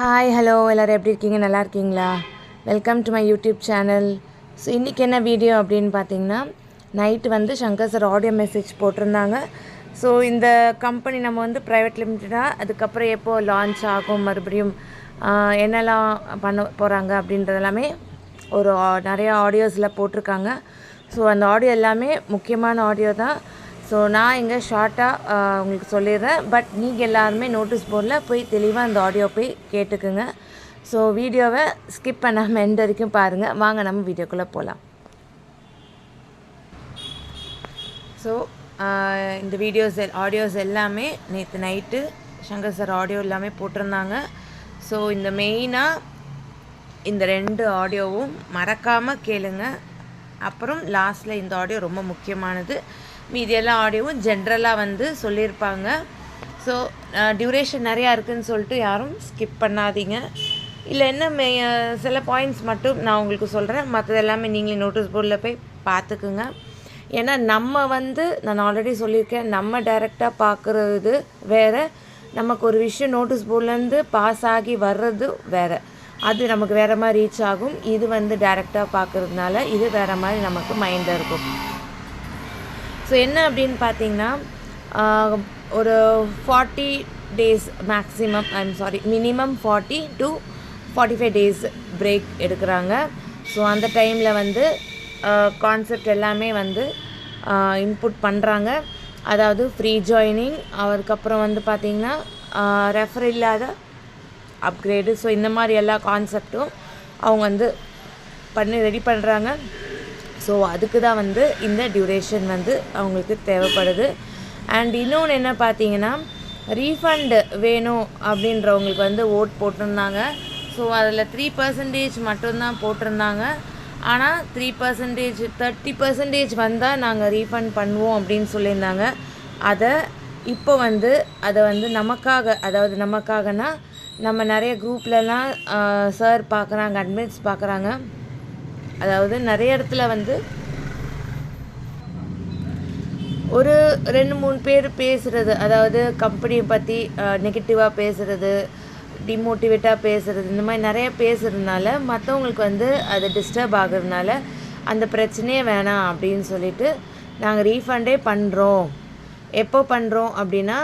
Hi hello எல்லோரும் எப்படி இருக்கீங்க? நல்லா இருக்கீங்களா? Welcome to my YouTube channel. So இன்றைக்கி என்ன வீடியோ அப்படின்னு பார்த்தீங்கன்னா, நைட்டு வந்து சங்கர் சார் ஆடியோ மெசேஜ் போட்டிருந்தாங்க. ஸோ இந்த கம்பெனி நம்ம வந்து ப்ரைவேட் லிமிட்டடாக அதுக்கப்புறம் எப்போது லான்ச் ஆகும், மறுபடியும் என்னெல்லாம் பண்ண போகிறாங்க அப்படின்றதெல்லாமே ஒரு நிறையா ஆடியோஸில் போட்டிருக்காங்க. ஸோ அந்த ஆடியோ எல்லாமே முக்கியமான ஆடியோ தான். ஸோ நான் இங்கே ஷார்ட்டாக உங்களுக்கு சொல்லிடுறேன். பட் நீங்கள் எல்லாருமே நோட்டீஸ் போர்டில் போய் தெளிவாக அந்த ஆடியோ போய் கேட்டுக்குங்க. ஸோ வீடியோவை ஸ்கிப் பண்ணாமல் எண்ட் வரைக்கும் பாருங்கள். வாங்க நம்ம வீடியோக்குள்ளே போகலாம். ஸோ இந்த ஆடியோஸ் எல்லாமே நேற்று நைட்டு சங்கர் சார் ஆடியோ எல்லாமே போட்டிருந்தாங்க. ஸோ இந்த மெயினாக இந்த 2 ஆடியோவும் மறக்காமல் கேளுங்க. அப்புறம் லாஸ்ட்டில் இந்த ஆடியோ ரொம்ப முக்கியமானது. மீதி எல்லா ஆடியோவும் ஜென்ரலாக வந்து சொல்லியிருப்பாங்க. ஸோ டியூரேஷன் நிறையா இருக்குதுன்னு சொல்லிட்டு யாரும் ஸ்கிப் பண்ணாதீங்க. இல்லை என்ன சில பாயிண்ட்ஸ் மட்டும் நான் உங்களுக்கு சொல்கிறேன். மற்றது எல்லாமே நீங்களே நோட்டீஸ் போர்டில் போய் பார்த்துக்குங்க. ஏன்னா நம்ம வந்து நான் ஆல்ரெடி சொல்லியிருக்கேன், நம்ம டைரெக்டாக பார்க்குறது வேறு, நமக்கு ஒரு விஷயம் நோட்டீஸ் போர்ட்லேருந்து பாஸ் ஆகி வர்றது வேறு. அது நமக்கு வேறு மாதிரி ரீச் ஆகும். இது வந்து டைரெக்டாக பார்க்குறதுனால இது வேறு மாதிரி நமக்கு மைண்டில் இருக்கும். ஸோ என்ன அப்படின்னு பார்த்தீங்கன்னா, ஒரு 40 days maximum minimum 40 to 45 days break எடுக்கிறாங்க. ஸோ அந்த டைமில் வந்து கான்செப்ட் எல்லாமே வந்து இன்புட் பண்ணுறாங்க. அதாவது ஃப்ரீ ஜாயினிங், அதுக்கப்புறம் வந்து பார்த்திங்கன்னா ரெஃபர் இல்லாத அப்கிரேடு. ஸோ இந்த மாதிரி எல்லா கான்செப்டும் அவங்க வந்து ரெடி பண்ணுறாங்க. ஸோ அதுக்கு தான் வந்து இந்த டியூரேஷன் வந்து அவங்களுக்கு தேவைப்படுது. அண்ட் இன்னொன்று என்ன பார்த்தீங்கன்னா, ரீஃபண்டு வேணும் அப்படின்றவங்களுக்கு வந்து ஓட் போட்டிருந்தாங்க. ஸோ அதில் 3% மட்டும்தான் போட்டிருந்தாங்க. ஆனால் 3% 30% வந்தால் நாங்கள் ரீஃபண்ட் பண்ணுவோம் அப்படின்னு சொல்லியிருந்தாங்க. இப்போ வந்து அதை வந்து நமக்காகனா நம்ம நிறைய குரூப்லலாம் சார் பார்க்குறாங்க, அட்மின்ஸ் பார்க்குறாங்க. அதாவது நிறைய இடத்துல வந்து ஒரு 2-3 பேர் பேசுகிறது, அதாவது கம்பெனியை பற்றி நெகட்டிவாக பேசுகிறது, டிமோட்டிவேட்டாக பேசுகிறது, இந்த மாதிரி நிறைய பேசுகிறதுனால மற்றவங்களுக்கு வந்து அது டிஸ்டர்ப் ஆகுறதுனால அந்த பிரச்சனையே வேணாம் அப்படின்னு சொல்லிட்டு நாங்கள் ரீஃபண்டே பண்ணுறோம். எப்போ பண்ணுறோம் அப்படின்னா,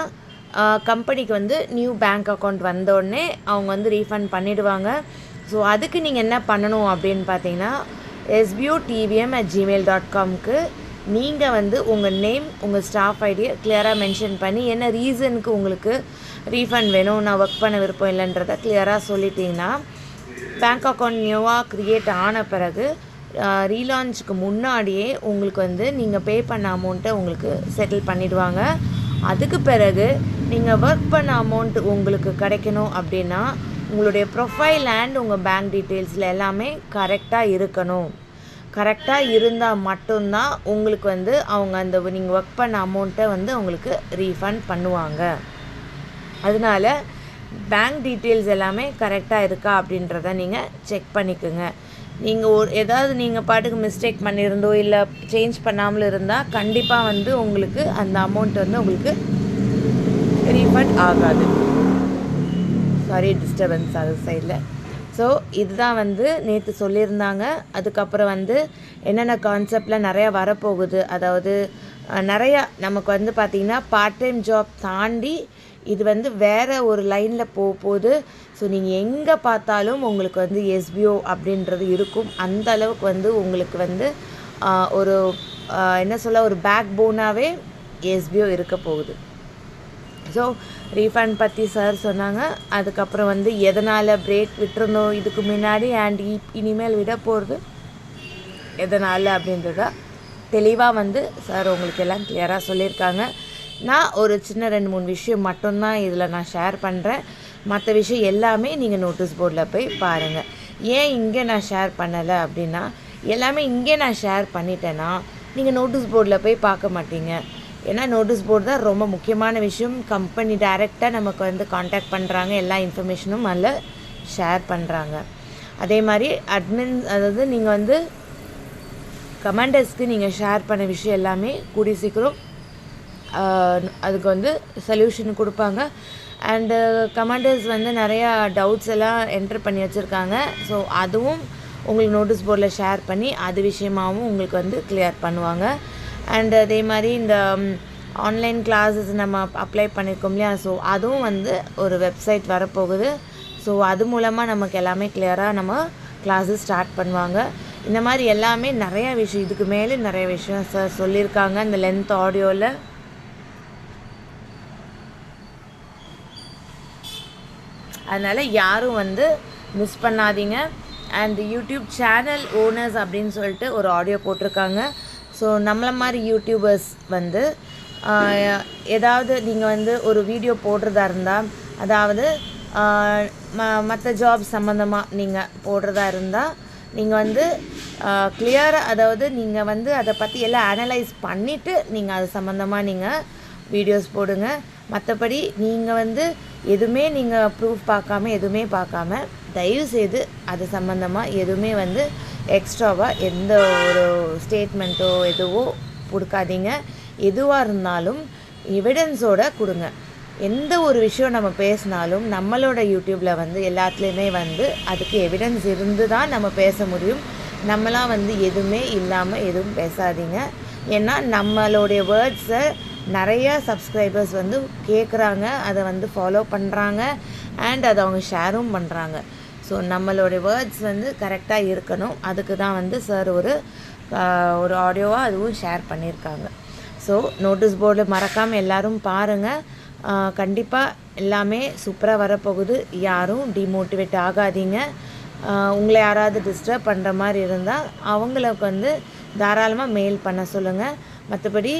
கம்பெனிக்கு வந்து நியூ பேங்க் அக்கௌண்ட் வந்தோடனே அவங்க வந்து ரீஃபண்ட் பண்ணிவிடுவாங்க. ஸோ அதுக்கு நீங்கள் என்ன பண்ணணும் அப்படின்னு பார்த்தீங்கன்னா, sbutvm@gmail.comக்கு நீங்கள் வந்து உங்கள் நேம், உங்கள் ஸ்டாஃப் ஐடியை கிளியராக மென்ஷன் பண்ணி என்ன ரீசனுக்கு உங்களுக்கு ரீஃபண்ட் வேணும், நான் ஒர்க் பண்ண விருப்பம் இல்லைன்றதை கிளியராக சொல்லிட்டிங்கன்னா, பேங்க் அக்கௌண்ட் நியூவாக க்ரியேட் ஆன பிறகு ரீலான்ச்சுக்கு முன்னாடியே உங்களுக்கு வந்து நீங்கள் பே பண்ண அமௌண்ட்டை உங்களுக்கு செட்டில் பண்ணிவிடுவாங்க. அதுக்கு பிறகு நீங்கள் ஒர்க் பண்ண அமௌண்ட் உங்களுக்கு கிடைக்கணும் அப்படின்னா உங்களுடைய ப்ரொஃபைல் அண்ட் உங்கள் பேங்க் டீட்டெயில்ஸில் எல்லாமே கரெக்டாக இருக்கணும். கரெக்டாக இருந்தால் மட்டும்தான் உங்களுக்கு வந்து அவங்க அந்த நீங்கள் ஒர்க் பண்ண அமௌண்ட்டை வந்து உங்களுக்கு ரீஃபண்ட் பண்ணுவாங்க. அதனால் பேங்க் டீட்டெயில்ஸ் எல்லாமே கரெக்டாக இருக்கா அப்படின்றத நீங்கள் செக் பண்ணிக்கோங்க. நீங்கள் ஏதாவது நீங்கள் பாட்டுக்கு மிஸ்டேக் பண்ணியிருந்தோ இல்லை சேஞ்ச் பண்ணாமல் இருந்தால் கண்டிப்பாக வந்து உங்களுக்கு அந்த அமௌண்ட் வந்து உங்களுக்கு ரீஃபண்ட் ஆகாது. சாரி, டிஸ்டர்பன்ஸ் அது சைடில். ஸோ இதுதான் வந்து நேற்று சொல்லியிருந்தாங்க. அதுக்கப்புறம் வந்து என்னென்ன கான்செப்டில் நிறையா வரப்போகுது, அதாவது நிறையா நமக்கு வந்து பார்த்திங்கன்னா பார்ட் டைம் ஜாப் தாண்டி இது வந்து வேறு ஒரு லைனில் போகுது. ஸோ நீங்கள் எங்கே பார்த்தாலும் உங்களுக்கு வந்து எஸ்பிஓ அப்படின்றது இருக்கும். அந்த அளவுக்கு வந்து உங்களுக்கு வந்து ஒரு ஒரு பேக் போனாகவே எஸ்பிஓ இருக்க போகுது. ஸோ ரீஃபண்ட் பற்றி சார் சொன்னாங்க. அதுக்கப்புறம் வந்து எதனால் பிரேக் விட்டுருந்தோம் இதுக்கு முன்னாடி அண்ட் இனிமேல் விட போகிறது எதனால் அப்படின்றத தெளிவாக வந்து சார் உங்களுக்கு எல்லாம் கிளியராக சொல்லியிருக்காங்க. நான் ஒரு சின்ன 2-3 விஷயம் மட்டும்தான் இதில் நான் ஷேர் பண்ணுறேன். மற்ற விஷயம் எல்லாமே நீங்கள் நோட்டீஸ் போர்டில் போய் பாருங்கள். ஏன் இங்கே நான் ஷேர் பண்ணலை அப்படின்னா, எல்லாமே இங்கே நான் ஷேர் பண்ணிட்டேன்னா நீங்கள் நோட்டீஸ் போர்டில் போய் பார்க்க மாட்டீங்க. ஏன்னா நோட்டீஸ் போர்டு தான் ரொம்ப முக்கியமான விஷயம். கம்பெனி டைரெக்டாக நமக்கு வந்து காண்டாக்ட் பண்ணுறாங்க, எல்லா இன்ஃபர்மேஷனும் அதில் ஷேர் பண்ணுறாங்க. அதே மாதிரி அதாவது நீங்கள் வந்து கமெண்டர்ஸ்க்கு நீங்கள் ஷேர் பண்ண விஷயம் எல்லாமே கூடிய சீக்கிரம் அதுக்கு வந்து சொல்யூஷன் கொடுப்பாங்க. அண்டு கமெண்டர்ஸ் வந்து நிறையா டவுட்ஸ் எல்லாம் என்ட்ரு பண்ணி வச்சுருக்காங்க. ஸோ அதுவும் உங்களுக்கு நோட்டீஸ் போர்டில் ஷேர் பண்ணி அது விஷயமாகவும் உங்களுக்கு வந்து கிளியர் பண்ணுவாங்க. அண்டு அதே மாதிரி இந்த ஆன்லைன் கிளாஸஸ் நம்ம அப்ளை பண்ணியிருக்கோம் இல்லையா, ஸோ அதுவும் வந்து ஒரு வெப்சைட் வரப்போகுது. ஸோ அது மூலமாக நமக்கு எல்லாமே கிளியராக நம்ம கிளாஸஸ் ஸ்டார்ட் பண்ணுவாங்க. இந்த மாதிரி எல்லாமே நிறையா விஷயம், இதுக்கு மேலே நிறைய விஷயம் சார் சொல்லியிருக்காங்க இந்த லென்த் ஆடியோவில். அதனால் யாரும் வந்து மிஸ் பண்ணாதீங்க. அண்ட் யூடியூப் சேனல் ஓனர்ஸ் அப்படின்னு சொல்லிட்டு ஒரு ஆடியோ போட்டிருக்காங்க. ஸோ நம்மளை மாதிரி யூடியூபர்ஸ் வந்து ஏதாவது நீங்கள் வந்து ஒரு வீடியோ போடுறதா இருந்தால், அதாவது மற்ற ஜாப் சம்மந்தமாக நீங்கள் போடுறதா இருந்தால் நீங்கள் வந்து கிளியராக, அதாவது நீங்கள் வந்து அதை பற்றி எல்லாம் அனலைஸ் பண்ணிவிட்டு நீங்கள் அது சம்மந்தமாக நீங்கள் வீடியோஸ் போடுங்க. மற்றபடி நீங்கள் வந்து எதுவுமே நீங்கள் ப்ரூஃப் பார்க்காம எதுவுமே பார்க்காம தயவுசெய்து அது சம்மந்தமாக எதுவுமே வந்து எக்ஸ்ட்ராவாக எந்த ஒரு ஸ்டேட்மெண்ட்டோ எதுவோ கொடுக்காதீங்க. எதுவாக இருந்தாலும் எவிடன்ஸோடு கொடுங்க. எந்த ஒரு விஷயம் நம்ம பேசினாலும் நம்மளோட யூடியூப்பில் வந்து எல்லாத்துலேயுமே வந்து அதுக்கு எவிடன்ஸ் இருந்து தான் நம்ம பேச முடியும். நம்மளாம் வந்து எதுவுமே இல்லாமல் எதுவும் பேசாதீங்க. ஏன்னா நம்மளுடைய வேர்ட்ஸை நிறைய சப்ஸ்கிரைபர்ஸ் வந்து கேட்குறாங்க, அதை வந்து ஃபாலோ பண்ணுறாங்க, அண்ட் அதை அவங்க ஷேரும் பண்ணுறாங்க. ஸோ நம்மளுடைய வேர்ட்ஸ் வந்து கரெக்டாக இருக்கணும். அதுக்கு தான் வந்து சார் ஒரு ஆடியோவாக அதுவும் ஷேர் பண்ணியிருக்காங்க. ஸோ நோட்டீஸ் போர்டு மறக்காமல் எல்லோரும் பாருங்கள். கண்டிப்பாக எல்லாமே சூப்பராக வரப்போகுது. யாரும் டிமோட்டிவேட் ஆகாதீங்க. உங்களை யாராவது டிஸ்டர்ப் பண்ணுற மாதிரி இருந்தால் அவங்களுக்கு வந்து தாராளமாக மெயில் பண்ண சொல்லுங்கள். மற்றபடி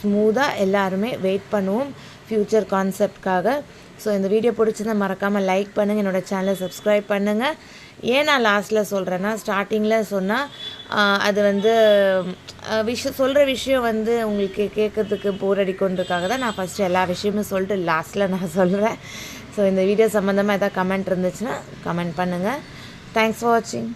ஸ்மூத்தாக எல்லாருமே வெயிட் பண்ணுவோம் ஃப்யூச்சர் கான்செப்ட்காக. ஸோ இந்த வீடியோ பிடிச்சிருந்தா மறக்காமல் லைக் பண்ணுங்கள், என்னோடய சேனலை சப்ஸ்கிரைப் பண்ணுங்கள். ஏன் நான் லாஸ்ட்டில் சொல்கிறேன்னா, ஸ்டார்டிங்கில் சொன்னால் அது வந்து சொல்கிற விஷயம் வந்து உங்களுக்கு கேட்குறதுக்கு போர் அடிக்கொன்றதுக்காக தான் நான் ஃபஸ்ட்டு எல்லா விஷயமும் சொல்லிட்டு லாஸ்ட்டில் நான் சொல்கிறேன். ஸோ இந்த வீடியோ சம்மந்தமாக எதாவது கமெண்ட் இருந்துச்சுன்னா கமெண்ட் பண்ணுங்கள். தேங்க்ஸ் ஃபார் வாட்சிங்.